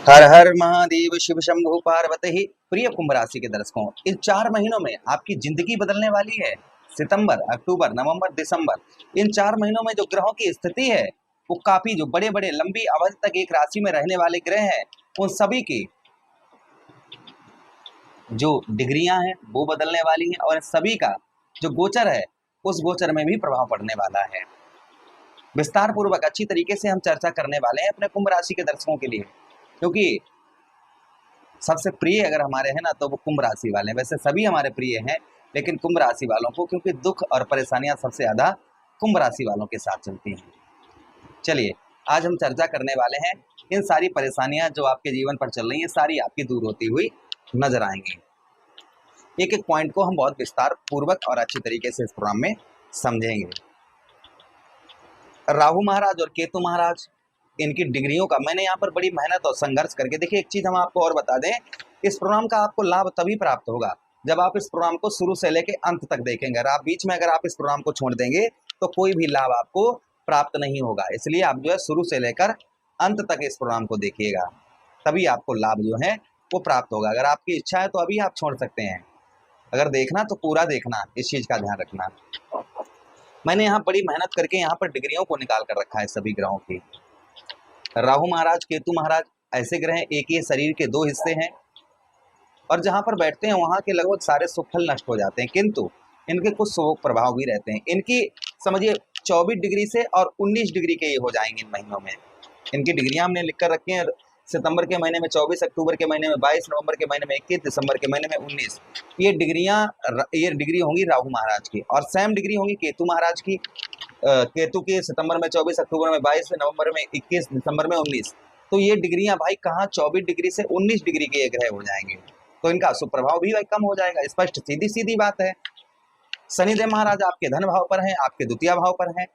हर हर महादेव शिव शंभु पार्वती। प्रिय कुंभ राशि के दर्शकों, इन 4 महीनों में आपकी जिंदगी बदलने वाली है। सितंबर, अक्टूबर, नवंबर, दिसंबर, इन 4 महीनों में जो ग्रहों की स्थिति है वो काफी जो बड़े बड़े लंबी अवधि तक एक राशि में रहने वाले ग्रह हैं उन सभी की जो डिग्रियां हैं वो बदलने वाली हैं और सभी का जो गोचर है उस गोचर में भी प्रभाव पड़ने वाला है। विस्तार पूर्वक अच्छी तरीके से हम चर्चा करने वाले हैं अपने कुंभ राशि के दर्शकों के लिए, क्योंकि सबसे प्रिय अगर हमारे हैं ना तो वो कुंभ राशि वाले हैं। वैसे सभी हमारे प्रिय हैं, लेकिन कुंभ राशि वालों को क्योंकि दुख और परेशानियां सबसे ज्यादा कुंभ राशि वालों के साथ चलती हैं। चलिए, आज हम चर्चा करने वाले हैं इन सारी परेशानियां जो आपके जीवन पर चल रही हैं सारी आपकी दूर होती हुई नजर आएंगी। एक एक पॉइंट को हम बहुत विस्तार पूर्वक और अच्छी तरीके से इस प्रोग्राम में समझेंगे। राहु महाराज और केतु महाराज, इनकी डिग्रियों का मैंने यहाँ पर बड़ी मेहनत और संघर्ष करके, देखिए एक चीज हम आपको और बता दें, इस प्रोग्राम का आपको लाभ तभी प्राप्त होगा जब आप इस प्रोग्राम को शुरू से लेकर अंत तक देखेंगे। अगर आप बीच में अगर आप इस प्रोग्राम को छोड़ देंगे तो कोई भी लाभ आपको प्राप्त नहीं होगा। इसलिए आप जो है शुरू से लेकर अंत तक इस प्रोग्राम को देखिएगा, तभी आपको लाभ जो है वो प्राप्त होगा। अगर आपकी इच्छा है तो अभी आप छोड़ सकते हैं, अगर देखना तो पूरा देखना, इस चीज का ध्यान रखना। मैंने यहाँ बड़ी मेहनत करके यहाँ पर डिग्रियों को निकाल कर रखा है सभी ग्रहों की। राहु महाराज, केतु महाराज ऐसे ग्रह हैं, एक ही शरीर के दो हिस्से हैं और जहां पर बैठते हैं वहां के लगभग सारे शुभ फल नष्ट हो जाते हैं, किंतु इनके कुछ शुभ प्रभाव भी रहते हैं। इनकी समझिए 24 डिग्री से और 19 डिग्री के ये हो जाएंगे इन महीनों में। इनकी डिग्रियां हमने लिख कर रखी हैं। सितंबर के महीने में 24, अक्टूबर के महीने में 22, नवंबर के महीने में 21, दिसंबर के महीने में 19। ये डिग्री होंगी राहु महाराज की, और सेम डिग्री होंगी केतु महाराज की। केतु की सितंबर में 24, अक्टूबर में 22, नवंबर में 21, दिसंबर में 19। तो ये डिग्रियां भाई कहाँ 24 डिग्री से 19 डिग्री के ये ग्रह हो जाएंगे, तो इनका सुप्रभाव भी भाई कम हो जाएगा। स्पष्ट सीधी सीधी बात है। शनिदेव महाराज आपके धन भाव पर हैं, आपके द्वितीय भाव पर हैं।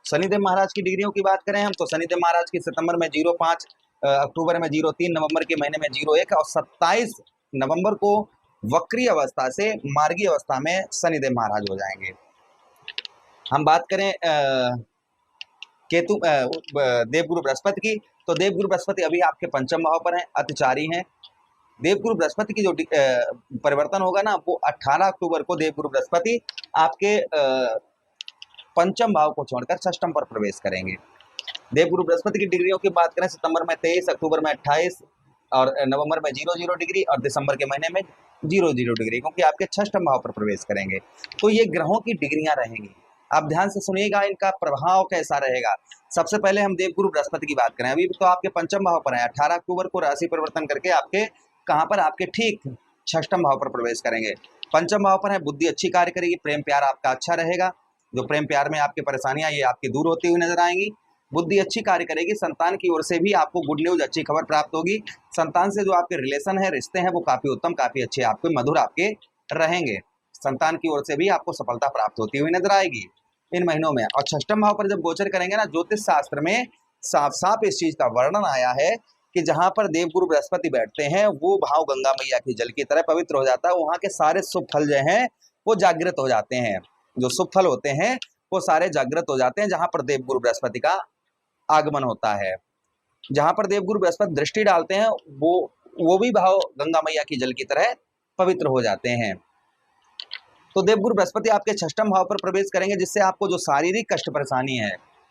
शनिदेव महाराज की डिग्रियों की बात करें हम तो शनिदेव महाराज की सितंबर में 05, अक्टूबर में 03, नवंबर के महीने में 01 और 27 नवंबर को वक्री अवस्था से मार्गी अवस्था में शनिदेव महाराज हो जाएंगे। हम बात करें केतु देवगुरु बृहस्पति की, तो देवगुरु बृहस्पति अभी आपके पंचम भाव पर हैं, अतिचारी हैं। देवगुरु बृहस्पति की जो परिवर्तन होगा ना वो 18 अक्टूबर को देवगुरु बृहस्पति आपके पंचम भाव को छोड़कर षष्टम पर प्रवेश करेंगे। देवगुरु बृहस्पति की डिग्रियों की बात करें सितंबर में 23, अक्टूबर में 28 और नवंबर में 00 डिग्री और दिसंबर के महीने में 00 डिग्री, क्योंकि आपके षष्टम भाव पर प्रवेश करेंगे। तो ये ग्रहों की डिग्रियां रहेंगी। आप ध्यान से सुनिएगा इनका प्रभाव कैसा रहेगा। सबसे पहले हम देवगुरु बृहस्पति की बात करें, अभी तो आपके पंचम भाव पर है। 18 अक्टूबर को राशि परिवर्तन करके आपके कहां पर, आपके ठीक षष्टम भाव पर प्रवेश करेंगे। पंचम भाव पर है, बुद्धि अच्छी कार्य करेगी, प्रेम प्यार आपका अच्छा रहेगा। जो प्रेम प्यार में आपकी परेशानियां ये आपकी दूर होती हुई नजर आएंगी। बुद्धि अच्छी कार्य करेगी, संतान की ओर से भी आपको गुड न्यूज, अच्छी खबर प्राप्त होगी। संतान से जो आपके रिलेशन है, रिश्ते हैं वो काफी उत्तम, काफी अच्छे, आपके मधुर आपके रहेंगे। संतान की ओर से भी आपको सफलता प्राप्त होती हुई नजर आएगी इन महीनों में। और षष्टम भाव पर जब गोचर करेंगे ना, ज्योतिष शास्त्र में साफ साफ इस चीज का वर्णन आया है कि जहां पर देवगुरु बृहस्पति बैठते हैं वो भाव गंगा मैया की जल की तरह पवित्र हो जाता है। वहां के सारे शुभ फल जो हैं वो जागृत हो जाते हैं। जो शुभ फल होते हैं वो सारे जागृत हो जाते हैं जहां पर देवगुरु बृहस्पति का आगमन होता है। जहां पर देवगुरु बृहस्पति दृष्टि डालते हैं वो भी भाव गंगा मैया की जल की तरह पवित्र हो जाते हैं। तो देवगुरु बृहस्पति आपके षष्टम भाव पर प्रवेश करेंगे, जिससे आपको जो शारीरिक कष्ट परेशानी है,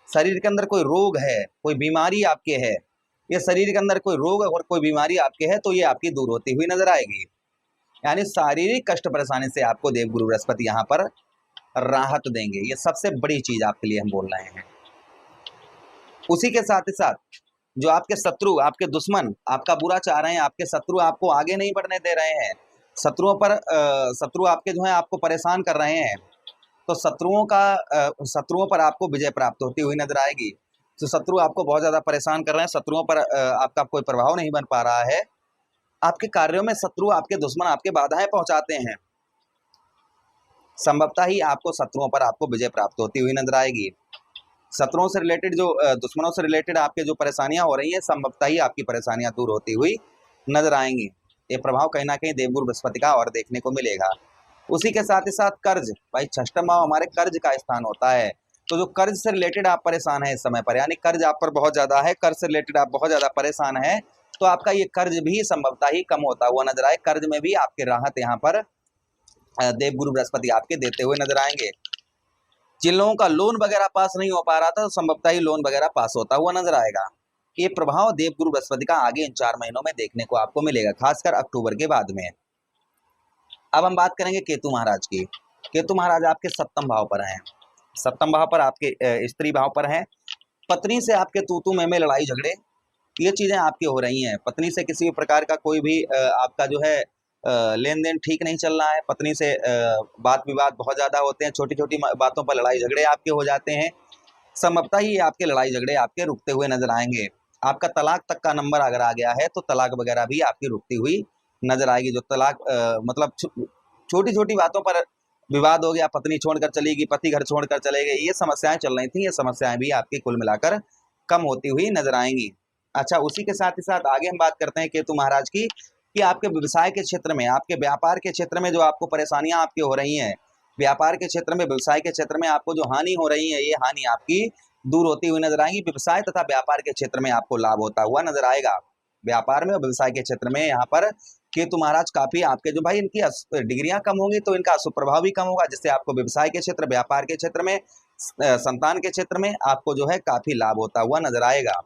शरीर के अंदर कोई रोग है, कोई बीमारी आपके है, ये शरीर के अंदर कोई रोग और कोई बीमारी आपके है तो ये आपकी दूर होती हुई नजर आएगी। यानी शारीरिक कष्ट परेशानी से आपको देवगुरु बृहस्पति यहाँ पर राहत देंगे। ये सबसे बड़ी चीज आपके लिए हम बोल रहे हैं। उसी के साथ ही साथ जो आपके शत्रु, आपके दुश्मन आपका बुरा चाह रहे हैं, आपके शत्रु आपको आगे नहीं बढ़ने दे रहे हैं, शत्रु आपके जो है आपको परेशान कर रहे हैं, तो शत्रुओं पर आपको विजय प्राप्त होती हुई नजर आएगी। जो शत्रु आपको बहुत ज्यादा परेशान कर रहे हैं, शत्रुओं पर आपका कोई प्रभाव नहीं बन पा रहा है, आपके कार्यों में शत्रु, आपके दुश्मन आपके बाधाएं पहुंचाते हैं, संभवतः ही आपको शत्रुओं पर आपको विजय प्राप्त होती हुई नजर आएगी। शत्रुओं से रिलेटेड जो दुश्मनों से रिलेटेड आपके जो परेशानियां हो रही हैं, संभवतः ही आपकी परेशानियां दूर होती हुई नजर आएंगी। ये प्रभाव कहीं ना कहीं देवगुरु बृहस्पति का और देखने को मिलेगा। उसी के साथ ही साथ कर्ज, भाई षष्टम भाव हमारे कर्ज का स्थान होता है, तो जो कर्ज से रिलेटेड आप परेशान है इस समय पर, यानी कर्ज आप पर बहुत ज्यादा है, कर्ज से रिलेटेड आप बहुत ज्यादा परेशान है, तो आपका ये कर्ज भी संभवतः ही कम होता हुआ नजर आए। कर्ज में भी आपके राहत यहाँ पर देवगुरु बृहस्पति आपके देते हुए नजर आएंगे। जिन लोगों का लोन वगैरह पास नहीं हो पा रहा था, तो संभवतः ही लोन वगैरह पास होता हुआ नजर आएगा। ये प्रभाव देवगुरु बृहस्पति का आगे इन 4 महीनों में देखने को आपको मिलेगा, खासकर अक्टूबर के बाद में। अब हम बात करेंगे केतु महाराज की। केतु महाराज आपके 7वें भाव पर हैं। 7वें भाव पर आपके स्त्री भाव पर हैं। पत्नी से आपके तू में लड़ाई झगड़े, ये चीजें आपकी हो रही हैं। पत्नी से किसी भी प्रकार का कोई भी आपका जो है लेन देन ठीक नहीं चल रहा है। पत्नी से बात विवाद बहुत ज्यादा होते हैं, छोटी छोटी बातों पर लड़ाई झगड़े आपके हो जाते हैं। संभवतः ही आपके लड़ाई झगड़े आपके रुकते हुए नजर आएंगे। आपका तलाक तक का नंबर अगर आ गया है तो तलाक वगैरह भी आपकी रुकती हुई नजर आएगी। जो तलाक मतलब छोटी छोटी बातों पर विवाद हो गया, पत्नी छोड़कर चलेगी, पति घर छोड़कर चले गए, ये समस्याएं चल रही थी, ये समस्याएं भी आपकी कुल मिलाकर कम होती हुई नजर आएंगी। अच्छा, उसी के साथ ही साथ आगे हम बात करते हैं केतु महाराज की कि आपके व्यवसाय के क्षेत्र में, आपके व्यापार के क्षेत्र में जो आपको परेशानियां आपकी हो रही हैं, व्यापार के क्षेत्र में, व्यवसाय के क्षेत्र में आपको जो हानि हो रही है, ये हानि आपकी दूर होती हुई नजर आएगी। व्यवसाय तथा व्यापार के क्षेत्र में आपको लाभ होता हुआ नजर आएगा। व्यापार में और व्यवसाय के क्षेत्र में यहाँ पर केतु महाराज काफी आपके जो भाई इनकी डिग्रियां कम होंगी तो इनका अशुभ प्रभाव भी कम होगा, जिससे आपको व्यवसाय के क्षेत्र, व्यापार के क्षेत्र में, संतान के क्षेत्र में आपको जो है काफी लाभ होता हुआ नजर आएगा।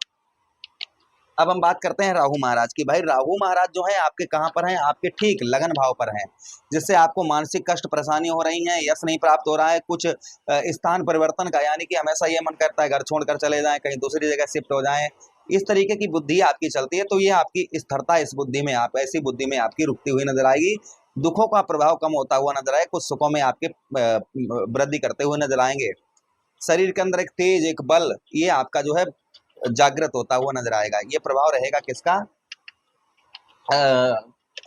अब हम बात करते हैं राहु महाराज की। भाई राहु महाराज जो है आपके कहाँ पर हैं? आपके ठीक लगन भाव पर हैं, जिससे आपको मानसिक कष्ट परेशानी हो रही है, यश नहीं प्राप्त हो रहा है, कुछ स्थान परिवर्तन का, यानी कि हमेशा ये मन करता है घर छोड़कर चले जाएं, कहीं दूसरी जगह शिफ्ट हो जाएं, इस तरीके की बुद्धि आपकी चलती है। तो ये आपकी स्थिरता इस बुद्धि में, आप ऐसी बुद्धि में आपकी रुकती हुई नजर आएगी। दुखों का प्रभाव कम होता हुआ नजर आए, कुछ सुखों में आपके वृद्धि करते हुए नजर आएंगे। शरीर के अंदर एक तेज, एक बल, ये आपका जो है जागृत होता हुआ नजर आएगा। ये प्रभाव रहेगा किसका?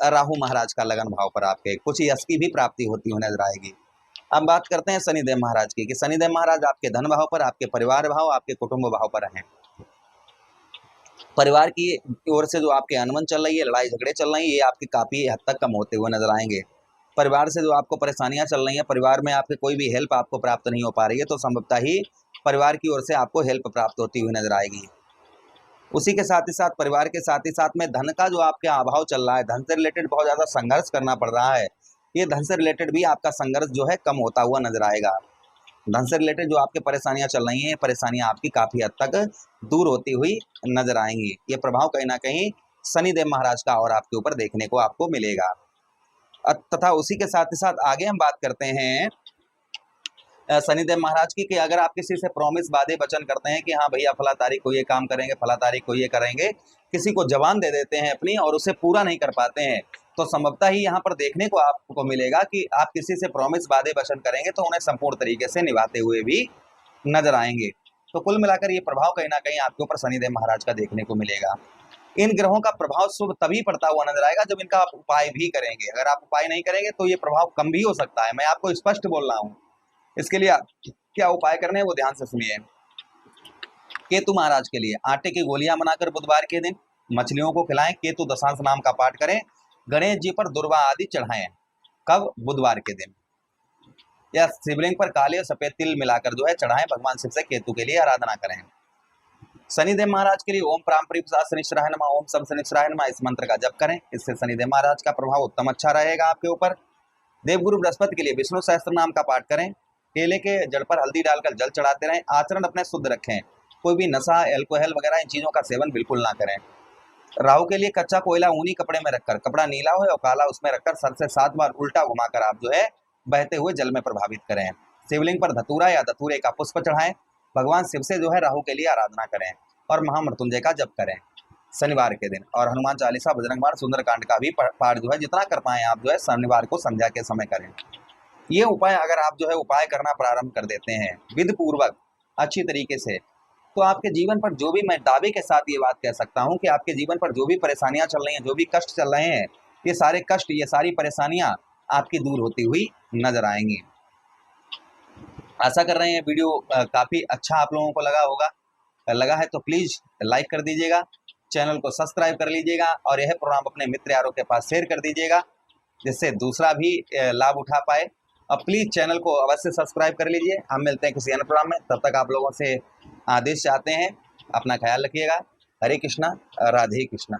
राहु महाराज का लगन भाव पर आपके कुछ यश की भी प्राप्ति होती हुई नजर आएगी। अब बात करते हैं शनिदेव महाराज की कि शनिदेव महाराज आपके धन भाव पर, आपके परिवार भाव, आपके कुटुंब भाव पर हैं। परिवार की ओर से जो आपके अनबन चल रही है, लड़ाई झगड़े चल रही है, ये आपके काफी हद तक कम होते हुए नजर आएंगे। परिवार से जो आपको परेशानियां चल रही हैं, परिवार में आपके कोई भी हेल्प आपको प्राप्त नहीं हो पा रही है, तो संभवतः ही परिवार की ओर से आपको हेल्प प्राप्त होती हुई नजर आएगी। उसी के साथ ही साथ परिवार के साथ ही साथ में धन का जो आपके अभाव चल रहा है, धन से रिलेटेड बहुत ज्यादा संघर्ष करना पड़ रहा है, ये धन से रिलेटेड भी आपका संघर्ष जो है कम होता हुआ नजर आएगा। धन से रिलेटेड जो आपके परेशानियां चल रही हैं, परेशानियां आपकी काफी हद तक दूर होती हुई नजर आएंगी। ये प्रभाव कहीं ना कहीं शनिदेव महाराज का और आपके ऊपर देखने को आपको मिलेगा। तथा उसी के साथ ही साथ आगे हम बात करते हैं शनिदेव महाराज की कि अगर आप किसी से प्रॉमिस, वादे वचन करते हैं कि हाँ भैया फला तारीख को ये काम करेंगे, फला तारीख को ये करेंगे, किसी को जबान दे देते हैं अपनी और उसे पूरा नहीं कर पाते हैं, तो संभवतः ही यहाँ पर देखने को आपको मिलेगा कि आप किसी से प्रॉमिस, वादे वचन करेंगे तो उन्हें संपूर्ण तरीके से निभाते हुए भी नजर आएंगे। तो कुल मिलाकर ये प्रभाव कहीं ना कहीं आपके ऊपर शनिदेव महाराज का देखने को मिलेगा। इन ग्रहों का प्रभाव शुभ तभी पड़ता हुआ नजर आएगा जब इनका आप उपाय भी करेंगे। अगर आप उपाय नहीं करेंगे तो ये प्रभाव कम भी हो सकता है, मैं आपको स्पष्ट बोल रहा हूँ। इसके लिए क्या उपाय करने हैं वो ध्यान से सुनिए। केतु महाराज के लिए आटे की गोलियां बनाकर बुधवार के दिन मछलियों को खिलाएं, केतु दशांश नाम का पाठ करें, गणेश जी पर दुर्वा आदि चढ़ाएं। कब? बुधवार के दिन। या शिवलिंग पर काले और सफेद तिल मिलाकर जो है चढ़ाएं, भगवान शिव से केतु के लिए आराधना करें। शनिदेव महाराज के लिए ओम प्राम शनिश्चराय नमः, ओम सम शनिश्चराय नमः, इस मंत्र का जप करें, इससे शनिदेव महाराज का प्रभाव उत्तम अच्छा रहेगा आपके ऊपर। देवगुरु बृहस्पति के लिए विष्णु सहस्त्र नाम का पाठ करें, केले के जड़ पर हल्दी डालकर जल चढ़ाते रहें, आचरण अपने शुद्ध रखें, कोई भी नशा, एल्कोहल वगैरह इन चीजों का सेवन बिल्कुल ना करें। राहु के लिए कच्चा कोयला ऊनी कपड़े में रखकर, कपड़ा नीला हो और काला, उसमें रखकर सर से 7 बार उल्टा घुमाकर आप जो है बहते हुए जल में प्रभावित करें। शिवलिंग पर धतूरा या धतूरे का पुष्प चढ़ाएं, भगवान शिव से जो है राहु के लिए आराधना करें और महामृत्युंजय का जप करें शनिवार के दिन। और हनुमान चालीसा, बजरंग बाण, सुंदरकांड का भी पाठ जो है जितना कर पाए आप जो है शनिवार को संध्या के समय करें। ये उपाय अगर आप जो है उपाय करना प्रारंभ कर देते हैं विधि पूर्वक अच्छी तरीके से, तो आपके जीवन पर जो भी, मैं दावे के साथ ये बात कह सकता हूँ कि आपके जीवन पर जो भी परेशानियां चल रही हैं, जो भी कष्ट चल रहे हैं, ये सारे कष्ट, ये सारी परेशानियां आपकी दूर होती हुई नजर आएंगी। आशा कर रहे हैं वीडियो काफी अच्छा आप लोगों को लगा होगा। लगा है तो प्लीज लाइक कर दीजिएगा, चैनल को सब्सक्राइब कर लीजिएगा और यह प्रोग्राम अपने मित्र यारों के पास शेयर कर दीजिएगा, जिससे दूसरा भी लाभ उठा पाए। अब प्लीज चैनल को अवश्य सब्सक्राइब कर लीजिए। हम मिलते हैं किसी अन्य प्रोग्राम में, तब तक आप लोगों से आदेश चाहते हैं, अपना ख्याल रखिएगा। हरे कृष्णा, राधे कृष्णा।